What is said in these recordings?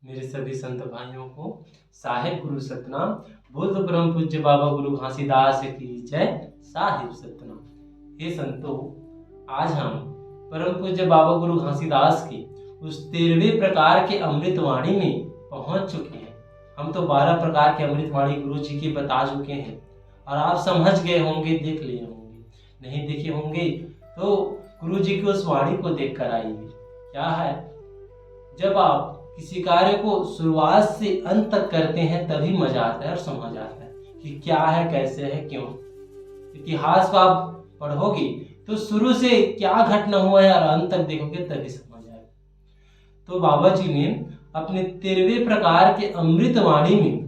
मेरे सभी संत भाइयों को साहिब गुरु सतनाम। बुद्ध परम पूज्य बाबा गुरु घासीदास की जय। साहिब सतनाम। हे संतों, आज हम परम पूज्य बाबा गुरु घासीदास की उस 13वें प्रकार के अमृतवाणी में पहुंच चुके हैं। हम तो 12 प्रकार के अमृतवाणी गुरु जी की बता चुके हैं और आप समझ गए होंगे, देख लिए होंगे। नहीं देखे होंगे तो गुरु जी की उस वाणी को देख कर आइए। क्या है, जब आप किसी कार्य को शुरुआत से अंत तक करते हैं तभी मजा आता है और समझ आता है कि क्या है, कैसे है, क्यों। इतिहास को आप पढ़ोगे तो शुरू से क्या घटना हुआ है और अंत तक देखोगे तभी समझ आएगा। तो बाबा जी ने अपने 13वें प्रकार के अमृतवाणी में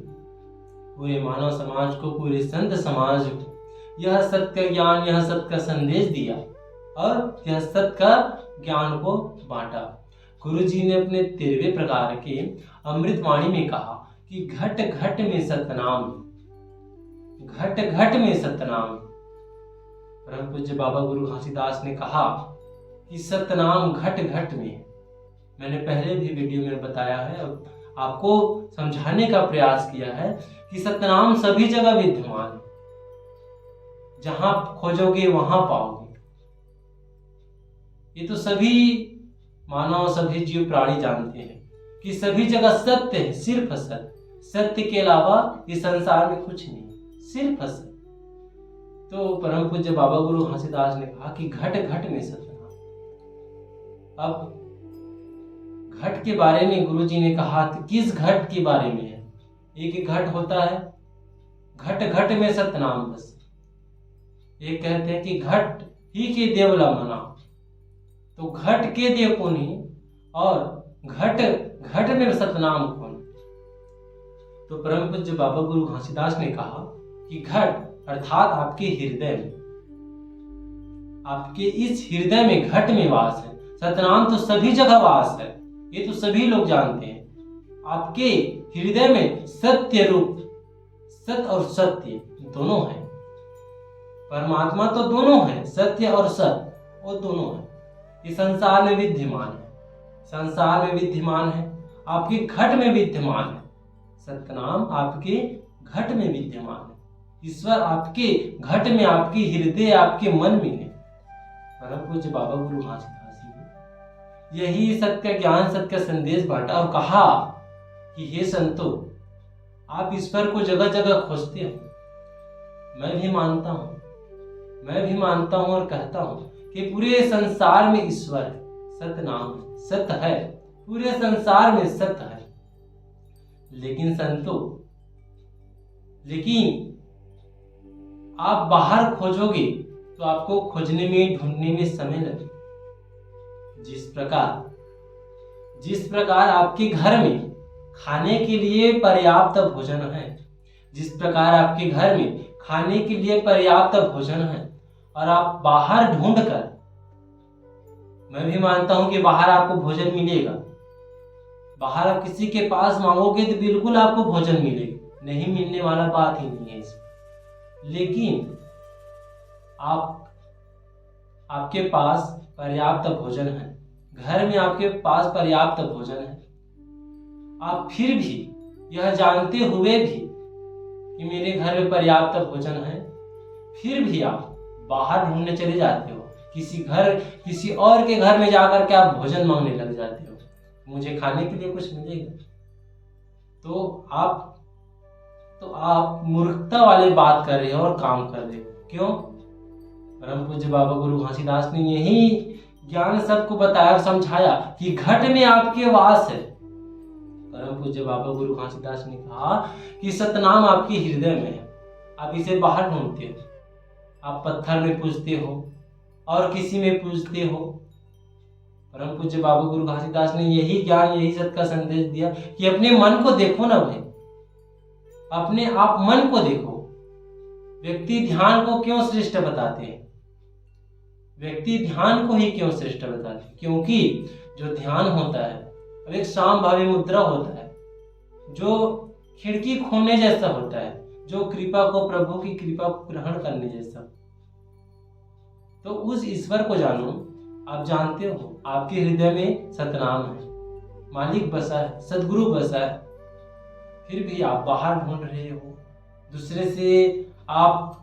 पूरे मानव समाज को, पूरे संत समाज को यह सत्य का ज्ञान, यह सत्य का संदेश दिया और यह सत्य का ज्ञान को बांटा। गुरु जी ने अपने 13वें प्रकार के अमृतवाणी में कहा कि घट घट में सतनाम, घट घट में सतनाम। परम पूज्य बाबा गुरु घासीदास ने कहा कि सतनाम घट घट में है। मैंने पहले भी वीडियो में बताया है और आपको समझाने का प्रयास किया है कि सतनाम सभी जगह विद्यमान है। जहां खोजोगे वहां पाओगे। ये तो सभी मानव, सभी जीव प्राणी जानते हैं कि सभी जगह सत्य है, सिर्फ सत्य। सत्य के अलावा इस संसार में कुछ नहीं, सिर्फ सत्य। तो परम पूज्य बाबा गुरु घासीदास ने कहा कि घट घट में सतनाम। अब घट के बारे में गुरु जी ने कहा कि किस घट के बारे में है। एक घट होता है, घट घट में सतनाम बस। एक कहते हैं कि घट ही के देवला मना, तो घट के देव कौन ही और घट घट में सतनाम कौन। तो परम पूज्य बाबा गुरु घासीदास ने कहा कि घट अर्थात आपके हृदय में, आपके इस हृदय में घट में वास है। सतनाम तो सभी जगह वास है, ये तो सभी लोग जानते हैं। आपके हृदय में सत्य रूप, सत्य और सत्य दोनों है। परमात्मा तो दोनों है, सत्य और सत्य वो दोनों है। ये संसार में विद्यमान है, संसार में विद्यमान है, आपके घट में विद्यमान है। सतनाम आपके घट में विद्यमान है। ईश्वर आपके घट में, आपके हृदय, आपके मन में है। परम पूज्य बाबा गुरु घासीदास ने यही सत्य ज्ञान, सत्य संदेश बांटा और कहा कि हे संतों, आप ईश्वर को जगह जगह खोजते हो। मैं भी मानता हूं, मैं भी मानता हूं और कहता हूं कि पूरे संसार में ईश्वर है, सत्य नाम है, सत्य है, पूरे संसार में सत्य है। लेकिन संतों, लेकिन आप बाहर खोजोगे तो आपको खोजने में, ढूंढने में समय लगे। जिस प्रकार आपके घर में खाने के लिए पर्याप्त भोजन है, जिस प्रकार आपके घर में खाने के लिए पर्याप्त भोजन है और आप बाहर ढूंढकर, मैं भी मानता हूं कि बाहर आपको भोजन मिलेगा। बाहर आप किसी के पास मांगोगे तो बिल्कुल आपको भोजन मिलेगा, नहीं मिलने वाला बात ही नहीं है इसमें। लेकिन आपके पास पर्याप्त भोजन है, घर में आपके पास पर्याप्त भोजन है, आप फिर भी यह जानते हुए भी कि मेरे घर में पर्याप्त भोजन है, फिर भी आप बाहर ढूंढने चले जाते हो। किसी और के घर में जाकर के आप भोजन मांगने लग जाते हो, मुझे खाने के लिए कुछ मिलेगा। तो आप मूर्खता वाली बात कर रहे हो और काम कर रहे हो। क्यों? परम पूज्य बाबा गुरु घासीदास ने यही ज्ञान सबको बताया और समझाया कि घट में आपके वास है। परम पूज्य बाबा गुरु घासीदास ने कहा कि सतनाम आपके हृदय में है, आप इसे बाहर ढूंढते हो। आप पत्थर में पूजते हो और किसी में पूजते हो। परम पूज्य बाबा गुरु घासीदास ने यही ज्ञान, यही सत्य का संदेश दिया कि अपने मन को देखो ना भाई, अपने आप मन को देखो। व्यक्ति ध्यान को क्यों श्रेष्ठ बताते हैं? व्यक्ति ध्यान को ही क्यों श्रेष्ठ बताते हैं? क्योंकि जो ध्यान होता है अब एक सामभावी मुद्रा होता है, जो खिड़की खोलने जैसा होता है, जो कृपा को, प्रभु की कृपा को ग्रहण करने जैसा। तो उस ईश्वर को जानो। आप जानते हो आपके हृदय में सतनाम है, मालिक बसा है, सदगुरु बसा है, फिर भी आप बाहर ढूंढ रहे हो। दूसरे से आप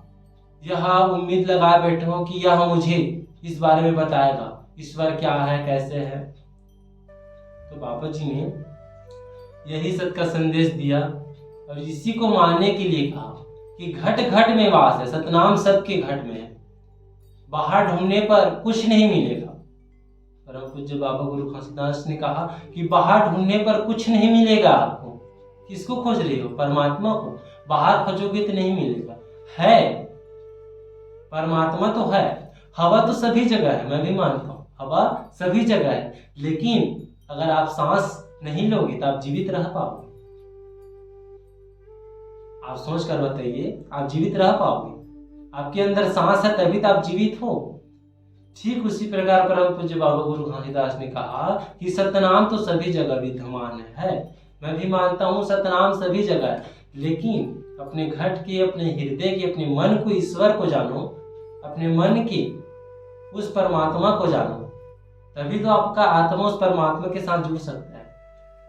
यह उम्मीद लगा बैठे हो कि यह मुझे इस बारे में बताएगा, ईश्वर क्या है, कैसे है। तो बाबा जी ने यही सत्य का संदेश दिया और इसी को मानने के लिए कहा कि घट घट में वास है, सतनाम सबके घट में है, बाहर ढूंढने पर कुछ नहीं मिलेगा। परम पूज्य बाबा गुरु घासीदास ने कहा कि बाहर ढूंढने पर कुछ नहीं मिलेगा आपको। किसको खोज रहे हो? परमात्मा को। बाहर खोजोगे तो नहीं मिलेगा। है, परमात्मा तो है, हवा तो सभी जगह है, मैं भी मानता हूँ हवा सभी जगह है, लेकिन अगर आप सांस नहीं लोगे तो आप जीवित रह पाओगे? आप सोच कर बताइए, आप जीवित रह पाओगे? आपके अंदर सांस है तभी तो आप जीवित हो। ठीक उसी प्रकार परम पूज्य बाबा गुरु घासीदास ने कहा कि सतनाम तो सभी जगह विद्यमान है। मैं भी मानता हूँ सतनाम सभी जगह है, लेकिन अपने घट के, अपने हृदय के, अपने मन को, ईश्वर को जानो, अपने मन के उस परमात्मा को जानो, तभी तो आपका आत्मा उस परमात्मा के साथ जुड़ सकता है।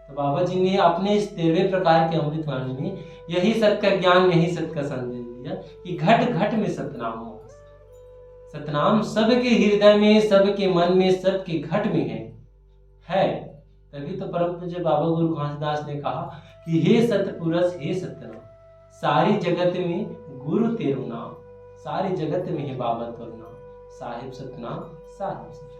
तो बाबा जी ने अपने इस 13वें प्रकार के अमृतवाणी में यही सत्य का ज्ञान, यही सत्य का संदेश दिया कि घट घट में सतनाम हो। सतनाम सबके हृदय में, सबके मन में, सबके घट में है। तभी तो परम पूज्य बाबा गुरु घासीदास ने कहा कि हे सतपुरुष, हे सतनाम, सारी जगत में गुरु तेरू नाम, सारी जगत में है बाबा तोर नाम, साहिब सतनाम, साहिब सतनाम।